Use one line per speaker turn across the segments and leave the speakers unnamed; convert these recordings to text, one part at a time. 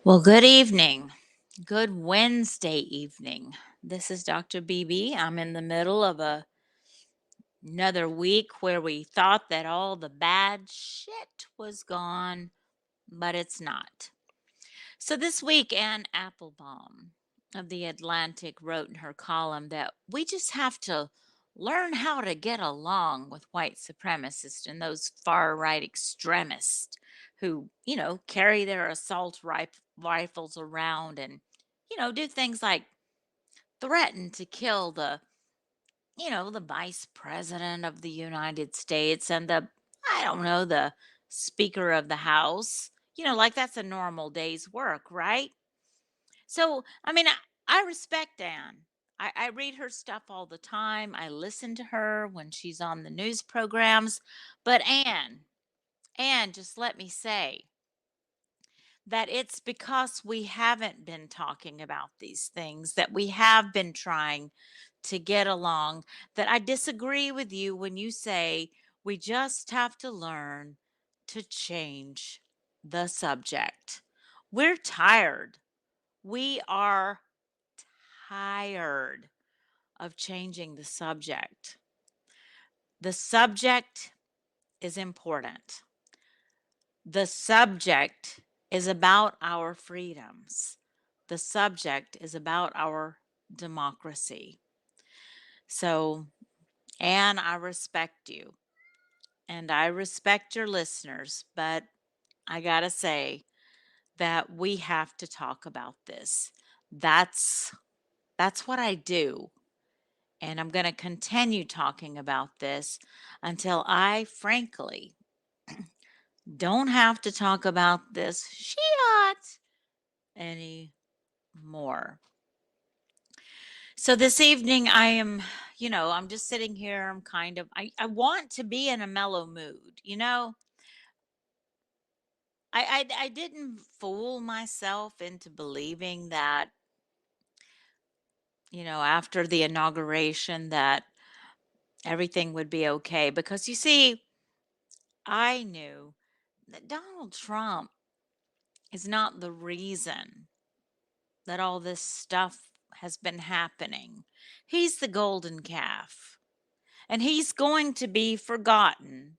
Well, good evening. Good Wednesday evening. This is Dr. BB. I'm in the middle of another week where we thought that all the bad shit was gone, but it's not. So this week, Anne Applebaum of The Atlantic wrote in her column that we just have to learn how to get along with white supremacists and those far right extremists who, carry their rifles around and, do things like threaten to kill the vice president of the United States and I don't know, the speaker of the house. Like that's a normal day's work, right? So, I respect Anne. I read her stuff all the time. I listen to her when she's on the news programs. But Anne, just let me say that it's because we haven't been talking about these things, that we have been trying to get along, that I disagree with you when you say we just have to learn to change the subject. We're tired. We are tired of changing the subject. The subject is important. The subject is about our freedoms. The subject is about our democracy. So, Anne, I respect you and I respect your listeners, but I got to say that we have to talk about this. That's that's what I do. And I'm going to continue talking about this until I, frankly, don't have to talk about this shit anymore. So this evening, I'm just sitting here. I want to be in a mellow mood. I didn't fool myself into believing that, after the inauguration that everything would be okay. Because you see, I knew that Donald Trump is not the reason that all this stuff has been happening. He's the golden calf, and he's going to be forgotten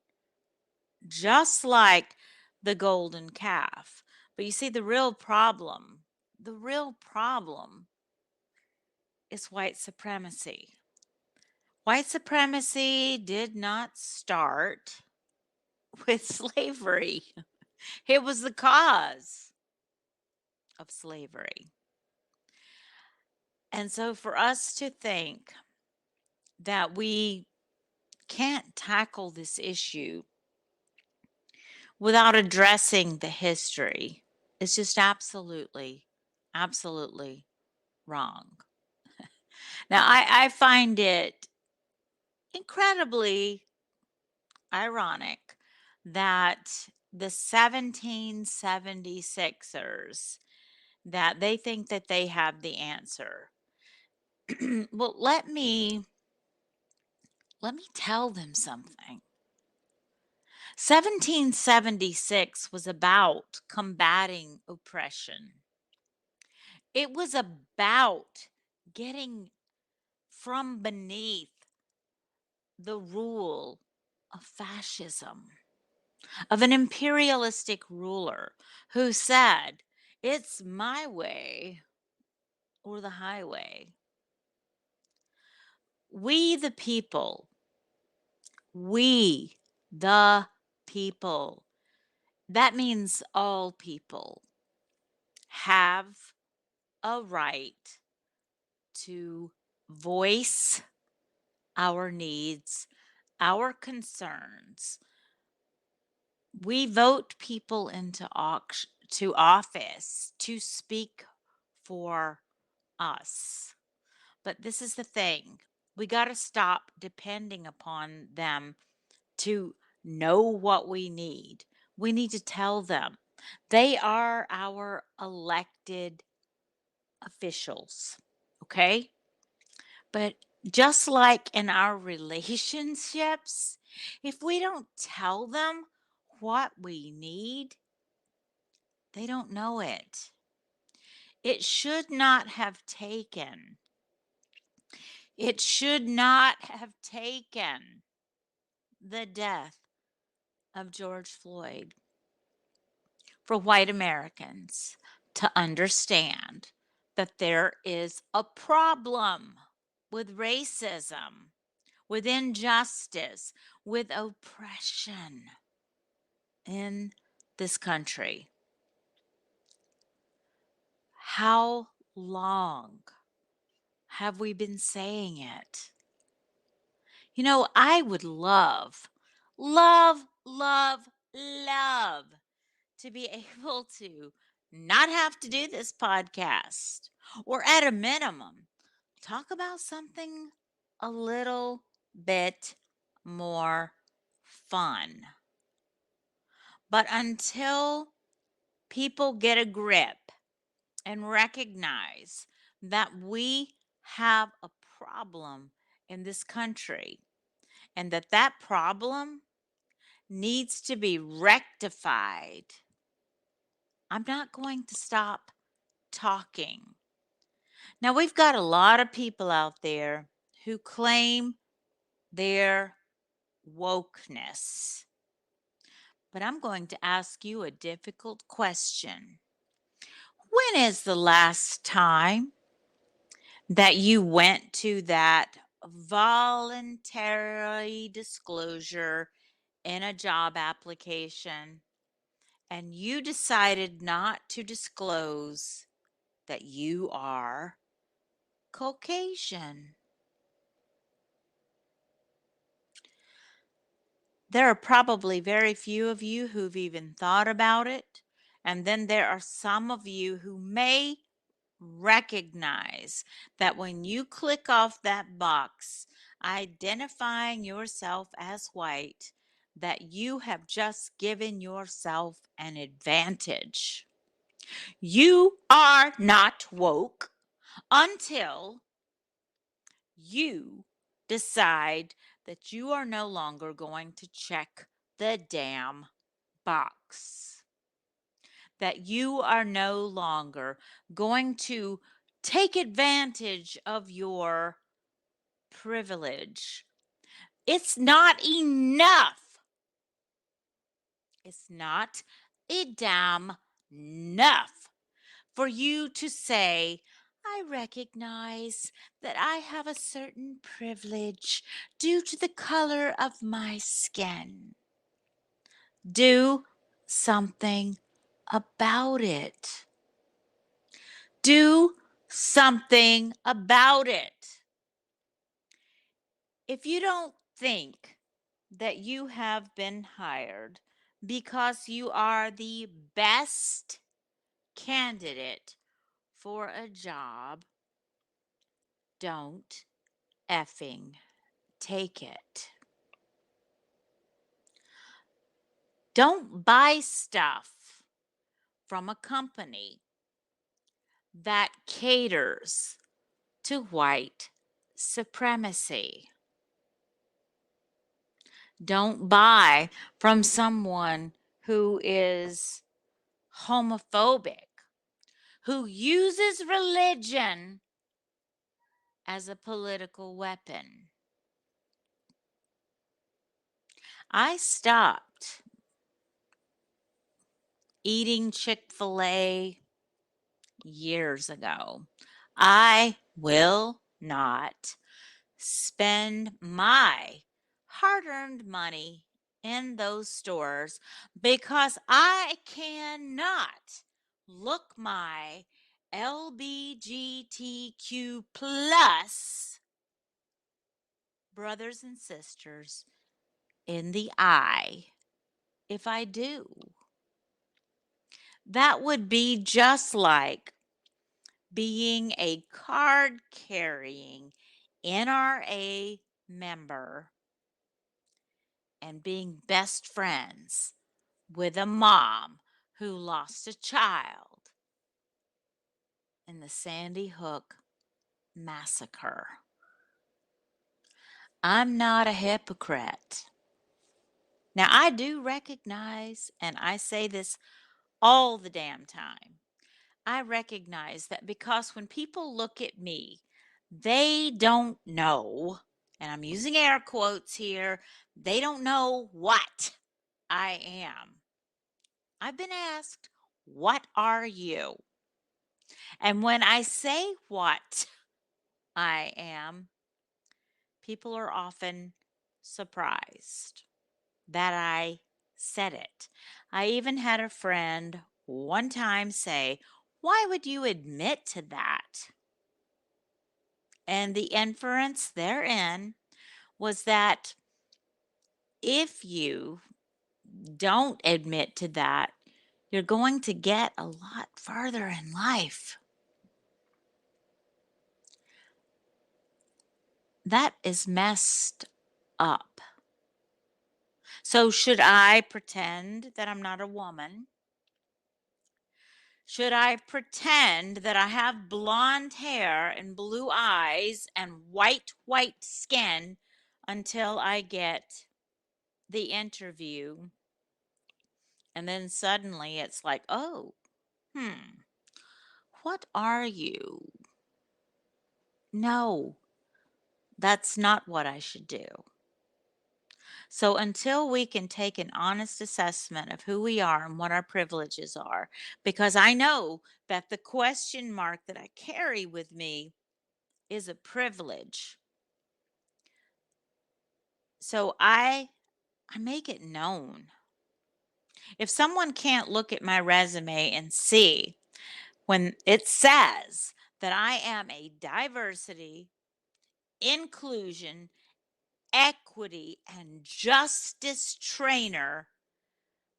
just like the golden calf. But you see, the real problem is white supremacy. White supremacy did not start with slavery. It was the cause of slavery. And so for us to think that we can't tackle this issue without addressing the history is just absolutely, absolutely wrong. Now, I find it incredibly ironic that the 1776ers that they think that they have the answer. Well, let me tell them something. 1776 was about combating oppression. It was about getting from beneath the rule of fascism, of an imperialistic ruler who said, it's my way or the highway. We, the people, we, the people, that means all people, have a right to voice our needs, our concerns. We vote people to office to speak for us. But this is the thing. We got to stop depending upon them to know what we need. We need to tell them. They are our elected officials. Okay? But just like in our relationships, if we don't tell them what we need, they don't know it. It should not have taken. It should not have taken the death of George Floyd for white Americans to understand that there is a problem with racism, with injustice, with oppression in this country. How long have we been saying it? You know, I would love, love, love, love to be able to not have to do this podcast, or at a minimum, talk about something a little bit more fun. But until people get a grip and recognize that we have a problem in this country, and that problem needs to be rectified, I'm not going to stop talking. Now, we've got a lot of people out there who claim their wokeness, but I'm going to ask you a difficult question. When is the last time that you went to that voluntary disclosure in a job application and you decided not to disclose that you are Caucasian? There are probably very few of you who've even thought about it. And then there are some of you who may recognize that when you click off that box identifying yourself as white, that you have just given yourself an advantage. You are not woke until you decide that you are no longer going to check the damn box, that you are no longer going to take advantage of your privilege. It's not enough. It's not a damn enough for you to say, I recognize that I have a certain privilege due to the color of my skin. Do something about it. Do something about it. If you don't think that you have been hired because you are the best candidate for a job, don't effing take it. Don't buy stuff from a company that caters to white supremacy. Don't buy from someone who is homophobic, who uses religion as a political weapon. I stopped eating Chick-fil-A years ago. I will not spend my hard-earned money in those stores because I cannot look my LBGTQ plus brothers and sisters in the eye if I do. That would be just like being a card carrying NRA member and being best friends with a mom who lost a child in the Sandy Hook massacre. I'm not a hypocrite. Now, I do recognize, and I say this all the damn time, I recognize that because when people look at me, they don't know, and I'm using air quotes here, they don't know what I am. I've been asked, "What are you?" And when I say what I am, people are often surprised that I said it. I even had a friend one time say, "Why would you admit to that?" And the inference therein was that if you don't admit to that, you're going to get a lot further in life. That is messed up. So, should I pretend that I'm not a woman? Should I pretend that I have blonde hair and blue eyes and white skin until I get the interview? And then suddenly it's like, oh, what are you? No, that's not what I should do. So until we can take an honest assessment of who we are and what our privileges are, because I know that the question mark that I carry with me is a privilege. So I make it known. If someone can't look at my resume and see when it says that I am a diversity, inclusion, equity, and justice trainer,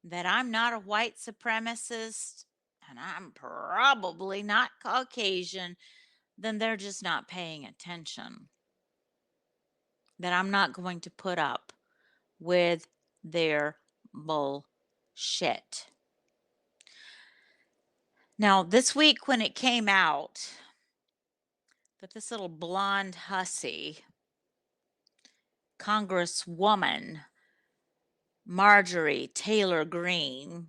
that I'm not a white supremacist and I'm probably not Caucasian, then they're just not paying attention. That I'm not going to put up with their bullshit. Now, this week when it came out that this little blonde hussy, Congresswoman Marjorie Taylor Greene,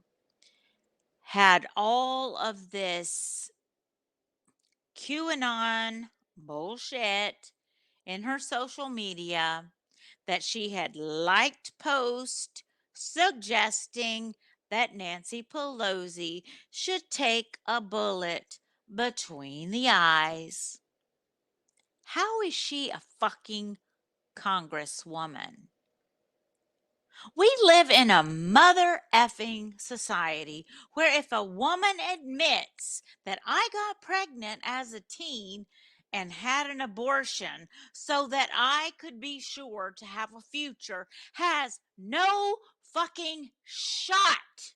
had all of this QAnon bullshit in her social media, that she had liked posts suggesting that Nancy Pelosi should take a bullet between the eyes. How is she a fucking congresswoman? We live in a mother effing society where if a woman admits that I got pregnant as a teen and had an abortion so that I could be sure to have a future, has no fucking shot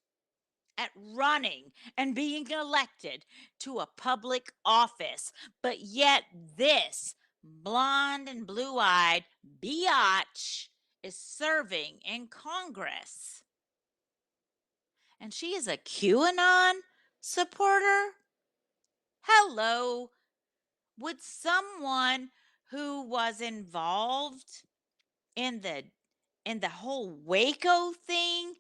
at running and being elected to a public office. But yet this blonde and blue-eyed biatch is serving in Congress. And she is a QAnon supporter? Hello. Would someone who was involved in the whole Waco thing,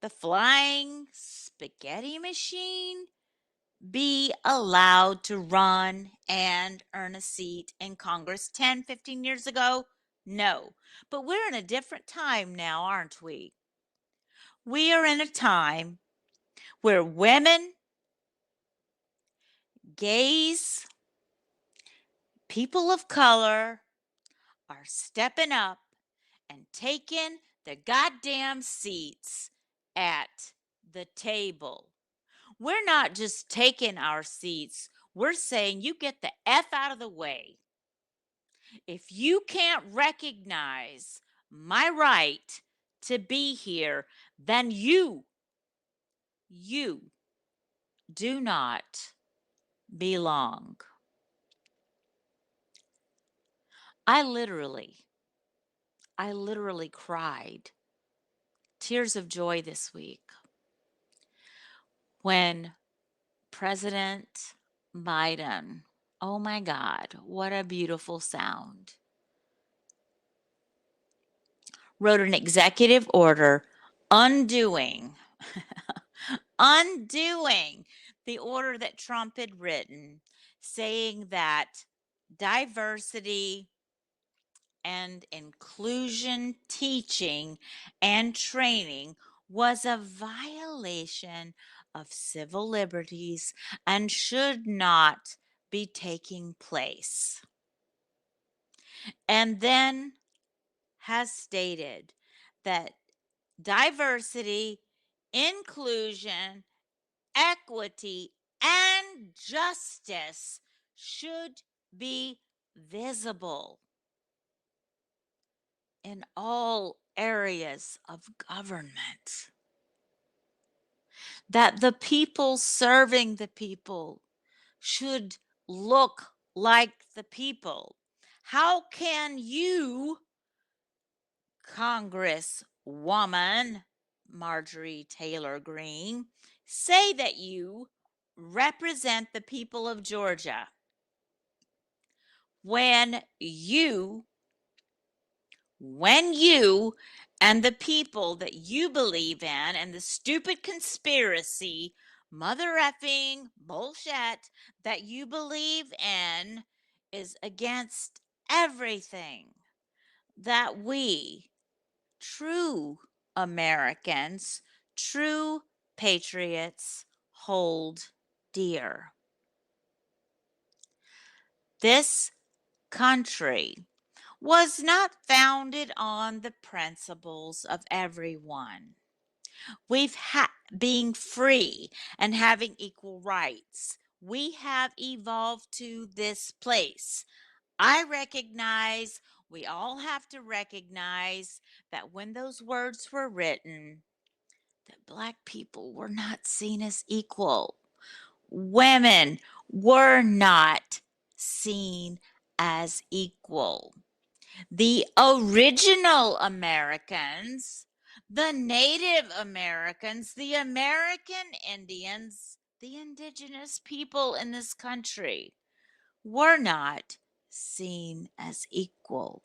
the flying spaghetti machine, be allowed to run and earn a seat in Congress 10, 15 years ago? No. But we're in a different time now, aren't we? We are in a time where women, gays, people of color are stepping up and taking their goddamn seats at the table. We're not just taking our seats, we're saying you get the F out of the way. If you can't recognize my right to be here, then you do not belong. I literally cried tears of joy this week when President Biden, oh my God, what a beautiful sound, wrote an executive order undoing undoing the order that Trump had written, saying that diversity and inclusion teaching and training was a violation of civil liberties and should not be taking place. And then has stated that diversity, inclusion, equity, and justice should be visible in all areas of government. That the people serving the people should look like the people. How can you, Congresswoman Marjorie Taylor Greene, say that you represent the people of Georgia when you and the people that you believe in and the stupid conspiracy, mother effing bullshit that you believe in is against everything that we, true Americans, true patriots, hold dear? This country was not founded on the principles of everyone. Being free and having equal rights. We have evolved to this place. I recognize, we all have to recognize that when those words were written, that Black people were not seen as equal. Women were not seen as equal. The original Americans, the Native Americans, the American Indians, the indigenous people in this country were not seen as equal.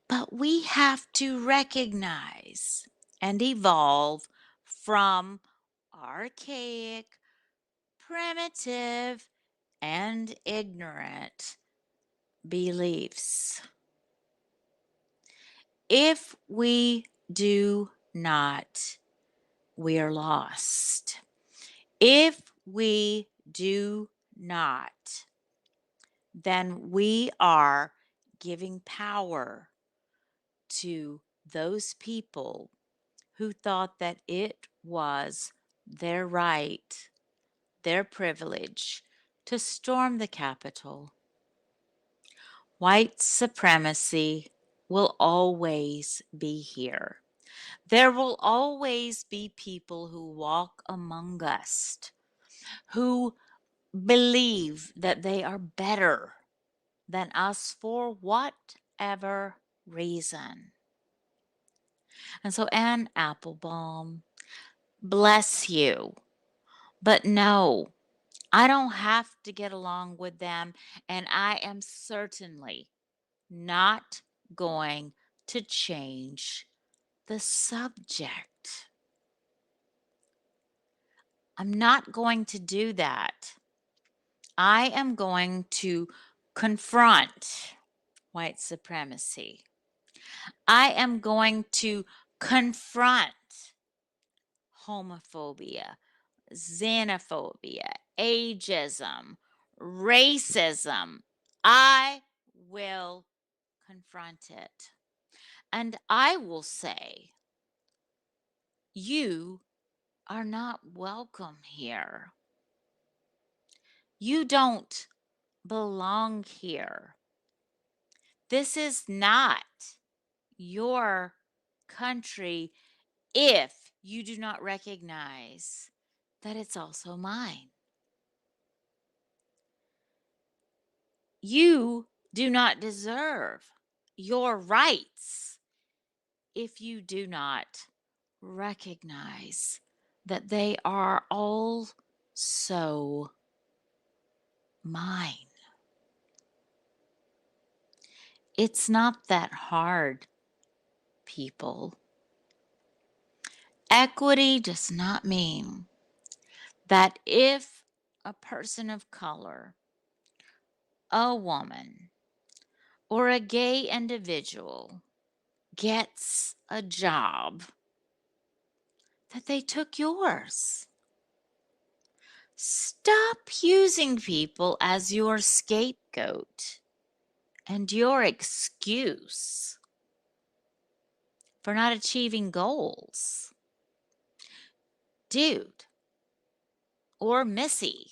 But we have to recognize and evolve from archaic, primitive, and ignorant beliefs. If we do not, we are lost. If we do not, then we are giving power to those people who thought that it was their right, their privilege to storm the Capitol. White supremacy will always be here. There will always be people who walk among us who believe that they are better than us for whatever reason. And so, Anne Applebaum, bless you. But no, I don't have to get along with them, and I am certainly not going to change the subject. I'm not going to do that. I am going to confront white supremacy. I am going to confront homophobia, xenophobia, ageism, racism. I will confront it. And I will say, you are not welcome here. You don't belong here. This is not your country if you do not recognize that it's also mine. You do not deserve your rights if you do not recognize that they are also mine. It's not that hard, people. Equity does not mean that if a person of color, a woman, or a gay individual gets a job, that they took yours. Stop using people as your scapegoat and your excuse for not achieving goals. Dude or Missy,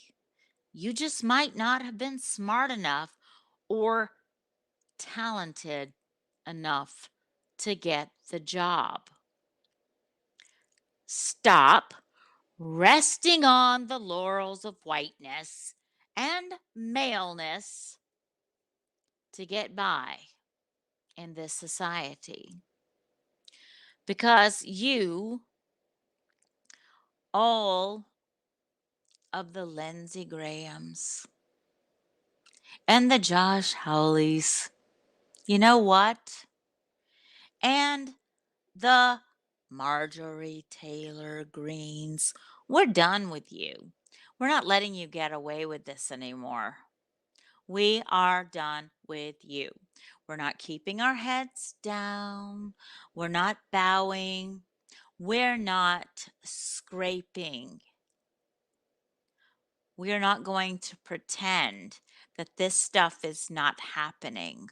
you just might not have been smart enough or talented enough to get the job. Stop resting on the laurels of whiteness and maleness to get by in this society. Because you, all of the Lindsey Grahams and the Josh Hawleys, you know what? And the Marjorie Taylor Greens, we're done with you. We're not letting you get away with this anymore. We are done with you. We're not keeping our heads down. We're not bowing. We're not scraping. We are not going to pretend that this stuff is not happening,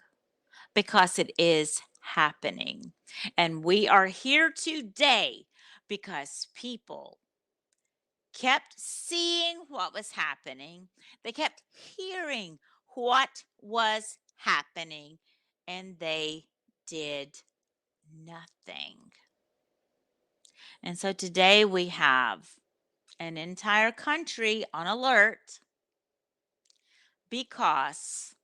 because it is happening. And we are here today because people kept seeing what was happening, they kept hearing what was happening, and they did nothing. And so today we have an entire country on alert because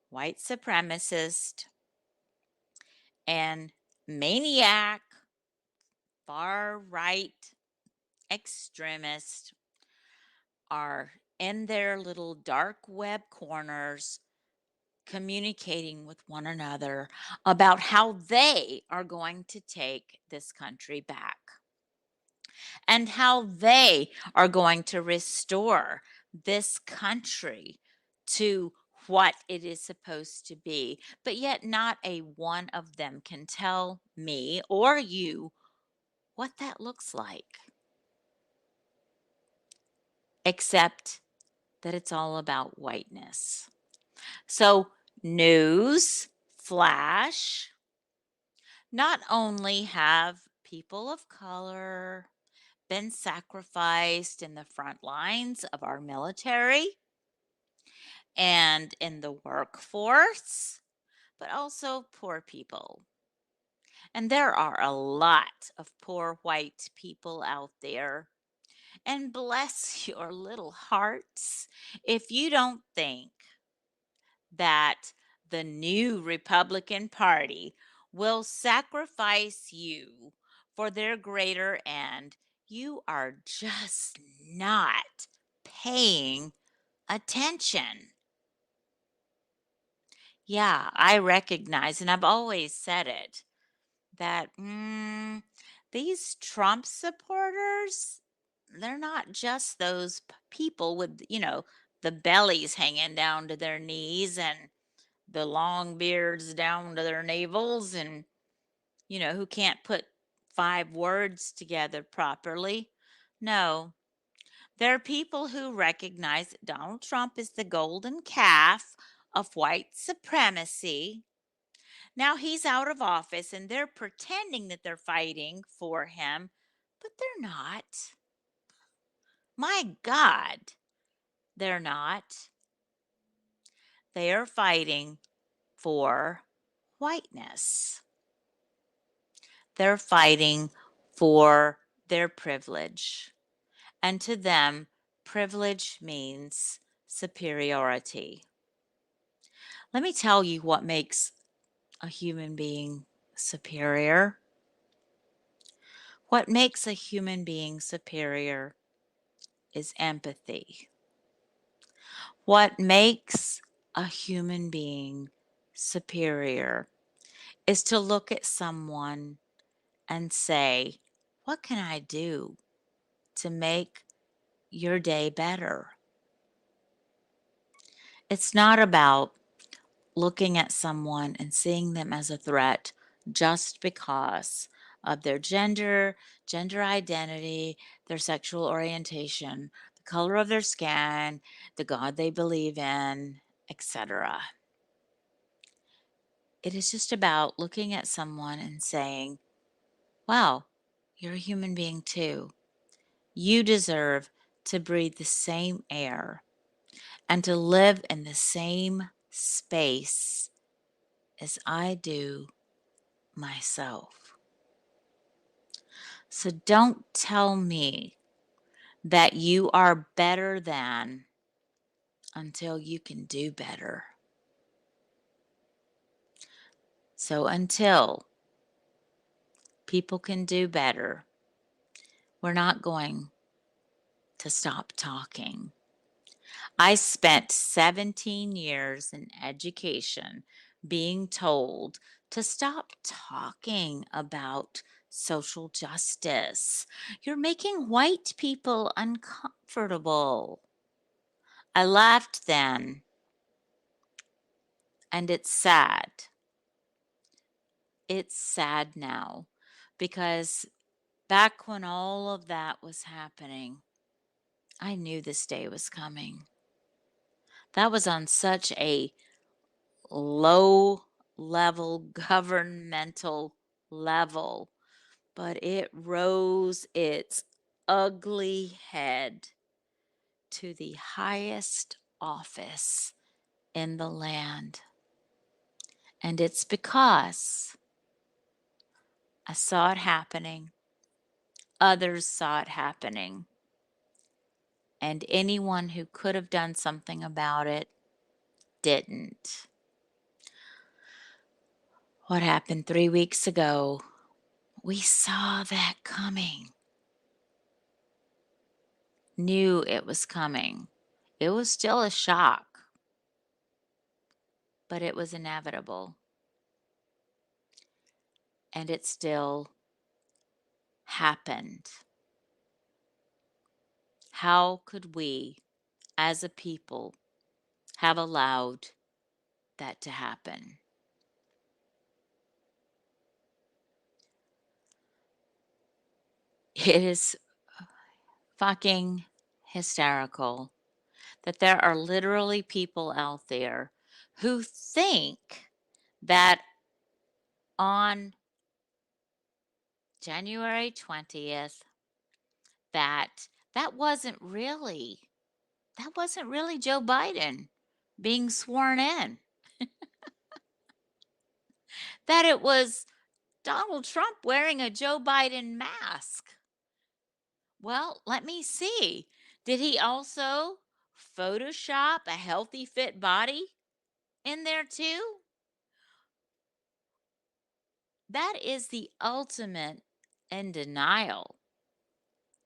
white supremacist and maniac far right extremists are in their little dark web corners communicating with one another about how they are going to take this country back and how they are going to restore this country to what it is supposed to be. But yet, not a one of them can tell me or you what that looks like, except that it's all about whiteness. So, news flash, not only have people of color been sacrificed in the front lines of our military and in the workforce, but also poor people. And there are a lot of poor white people out there. And bless your little hearts if you don't think that the new Republican Party will sacrifice you for their greater end. You are just not paying attention. Yeah, I recognize, and I've always said it, that these Trump supporters, they're not just those people with, the bellies hanging down to their knees and the long beards down to their navels and, who can't put 5 words together properly. No, there are people who recognize that Donald Trump is the golden calf of white supremacy. Now he's out of office and they're pretending that they're fighting for him, but they're not. My God, they're not. They are fighting for whiteness. They're fighting for their privilege. And to them, privilege means superiority. Let me tell you what makes a human being superior. What makes a human being superior is empathy. What makes a human being superior is to look at someone and say, What can I do to make your day better? It's not about looking at someone and seeing them as a threat just because of their gender, gender identity, their sexual orientation, the color of their skin, the God they believe in, etc. It is just about looking at someone and saying, wow, you're a human being too. You deserve to breathe the same air and to live in the same space as I do myself. So don't tell me that you are better than until you can do better. So until people can do better, we're not going to stop talking. I spent 17 years in education being told to stop talking about social justice. You're making white people uncomfortable. I laughed then, and it's sad. It's sad now because back when all of that was happening, I knew this day was coming. That was on such a low level governmental level, but it rose its ugly head to the highest office in the land. And it's because I saw it happening, others saw it happening, and anyone who could have done something about it didn't. What happened 3 weeks ago? We saw that coming, knew it was coming. It was still a shock, but it was inevitable. And it still happened. How could we, as a people, have allowed that to happen? It is fucking hysterical that there are literally people out there who think that on January 20th, that that wasn't really that wasn't really Joe Biden being sworn in. That it was Donald Trump wearing a Joe Biden mask. Well, let me see. Did he also Photoshop a healthy, fit body in there too? That is the ultimate in denial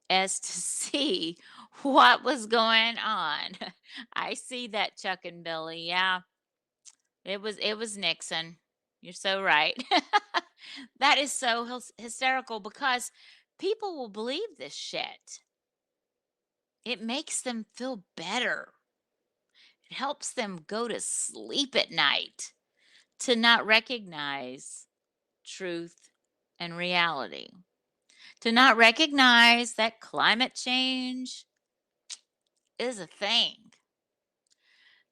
as to see what was going on. I see that, Chuck and Billy. Yeah, it was Nixon. You're so right. That is so hysterical because people will believe this shit. It makes them feel better. It helps them go to sleep at night to not recognize truth and reality, to not recognize that climate change is a thing,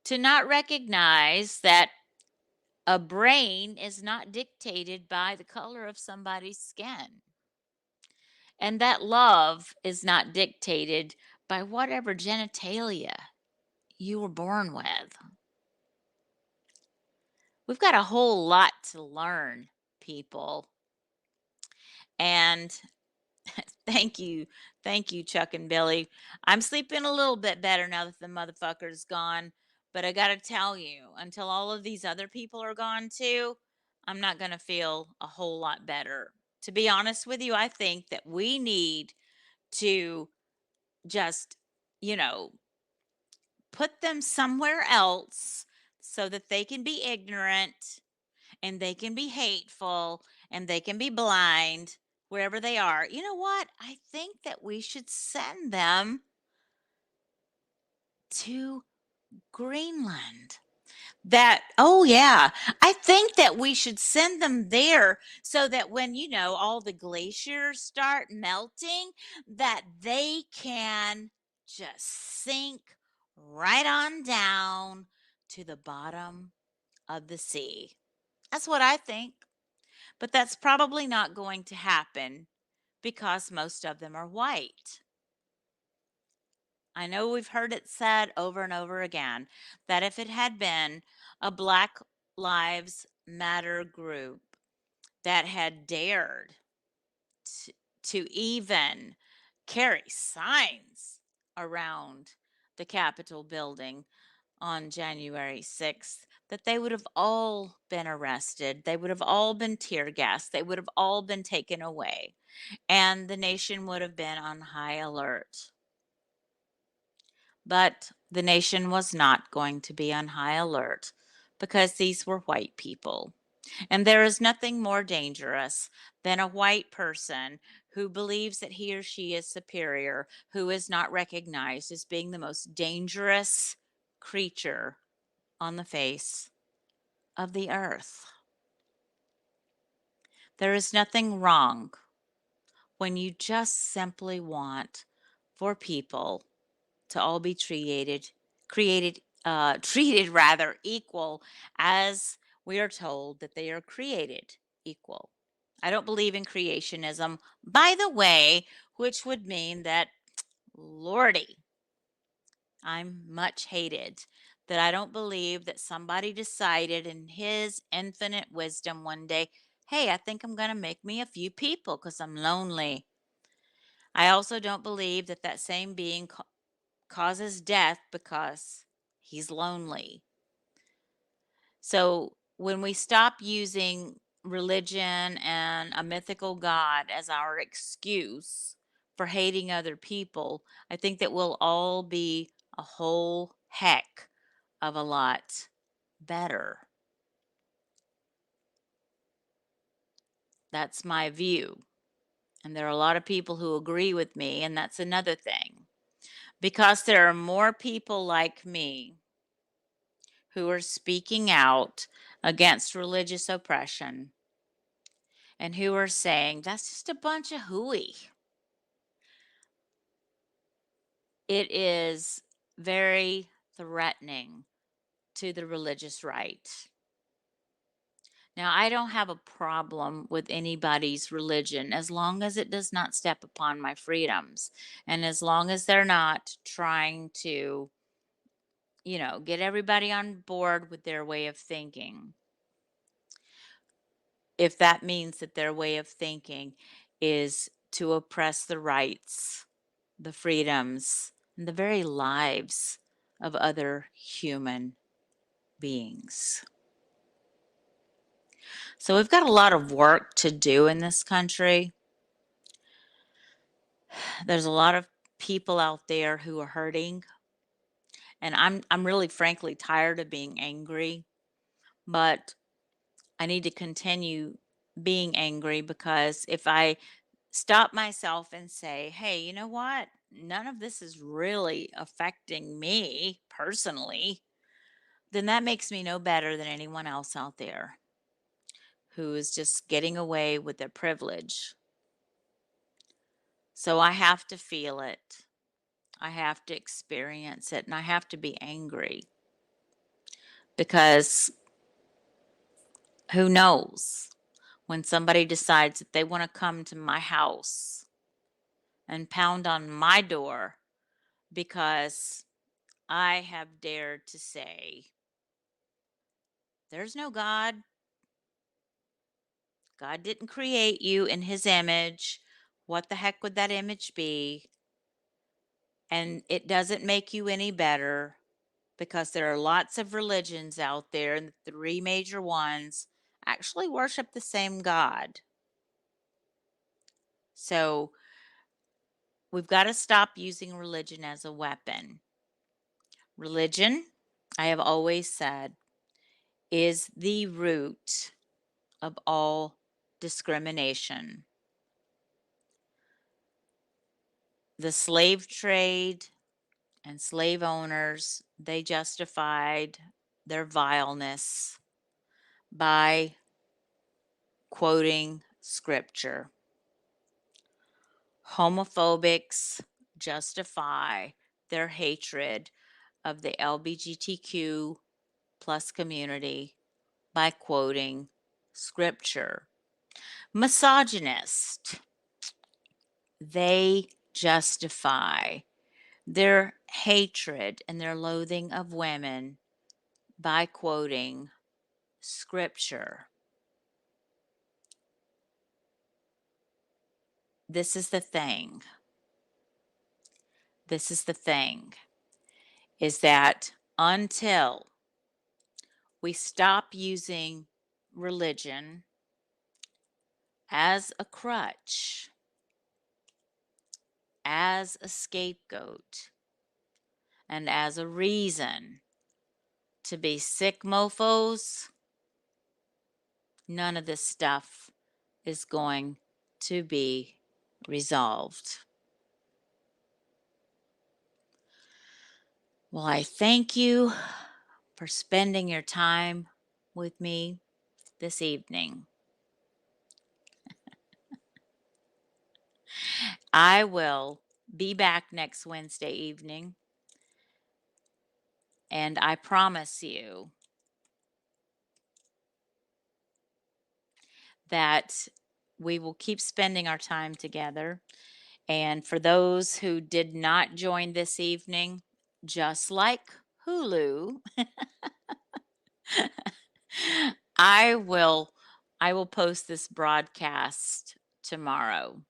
to not recognize that a brain is not dictated by the color of somebody's skin, and that love is not dictated by whatever genitalia you were born with. We've got a whole lot to learn, people. And thank you. Thank you, Chuck and Billy. I'm sleeping a little bit better now that the motherfucker's gone. But I got to tell you, until all of these other people are gone too, I'm not going to feel a whole lot better. To be honest with you, I think that we need to just, you know, put them somewhere else so that they can be ignorant and they can be hateful and they can be blind wherever they are. You know what? I think that we should send them to Greenland. Oh yeah, I think that we should send them there so that when, all the glaciers start melting, that they can just sink right on down to the bottom of the sea. That's what I think. But that's probably not going to happen because most of them are white. I know we've heard it said over and over again that if it had been a Black Lives Matter group that had dared to, to even carry signs around the Capitol building on January 6th, that they would have all been arrested. They would have all been tear gassed. They would have all been taken away. And the nation would have been on high alert. But the nation was not going to be on high alert because these were white people. And there is nothing more dangerous than a white person who believes that he or she is superior, who is not recognized as being the most dangerous creature on the face of the earth. There is nothing wrong when you just simply want for people to all be treated rather equal, as we are told that they are created equal. I don't believe in creationism, by the way, which would mean that, Lordy, I'm much hated. That I don't believe that somebody decided in his infinite wisdom one day, hey, I think I'm going to make me a few people because I'm lonely. I also don't believe that that same being causes death because he's lonely. So when we stop using religion and a mythical God as our excuse for hating other people, I think that we'll all be a whole heck of a lot better. That's my view. And there are a lot of people who agree with me, and that's another thing. Because there are more people like me who are speaking out against religious oppression and who are saying that's just a bunch of hooey. It is very threatening to the religious right. Now, I don't have a problem with anybody's religion as long as it does not step upon my freedoms and as long as they're not trying to, get everybody on board with their way of thinking. If that means that their way of thinking is to oppress the rights, the freedoms, and the very lives of other human beings. So we've got a lot of work to do in this country. There's a lot of people out there who are hurting, and I'm really frankly tired of being angry, but I need to continue being angry because if I stop myself and say, hey, you know what? None of this is really affecting me personally, then that makes me no better than anyone else out there who is just getting away with their privilege. So I have to feel it. I have to experience it and I have to be angry because who knows when somebody decides that they want to come to my house and pound on my door because I have dared to say, there's no God. God didn't create you in his image. What the heck would that image be? And it doesn't make you any better because there are lots of religions out there, and the three major ones actually worship the same God. So we've got to stop using religion as a weapon. Religion, I have always said, is the root of all discrimination. The slave trade and slave owners, they justified their vileness by quoting scripture. Homophobics justify their hatred of the LGBTQ plus community by quoting scripture. Misogynists, they justify their hatred and their loathing of women by quoting scripture. This is the thing. This is the thing is that until we stop using religion as a crutch, as a scapegoat, and as a reason to be sick mofos, none of this stuff is going to be resolved. Well, I thank you for spending your time with me this evening. I will be back next Wednesday evening, and I promise you that we will keep spending our time together. And for those who did not join this evening, just like Hulu, I will I will post this broadcast tomorrow.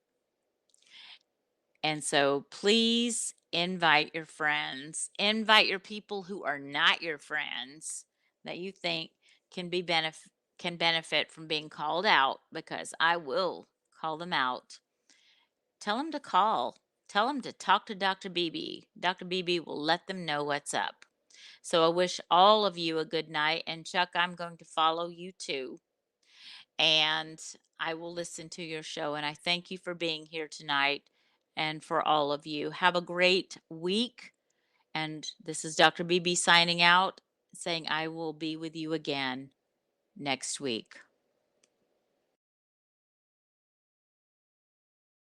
And so please invite your friends, invite your people who are not your friends that you think can benefit from being called out, because I will call them out. Tell them to call. Tell them to talk to Dr. BB. Dr. BB will let them know what's up. So I wish all of you a good night. And Chuck, I'm going to follow you too. And I will listen to your show. And I thank you for being here tonight, and for all of you. Have a great week. And this is Dr. BB signing out, saying I will be with you again next week.